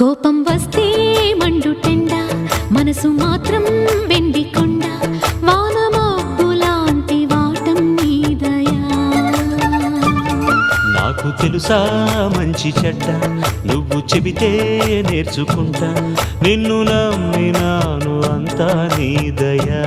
కోపం వస్తే మండుటెండ, మనసు మాత్రం వెండి కొండ, వానమబ్బు లాంటి వాటం నీ దయా. నాకు తెలుసా మంచి చెడ్డ, నువ్వు చెబితే నేర్చుకుంటా, నిన్ను నమ్మినాను అంతా నీ దయా.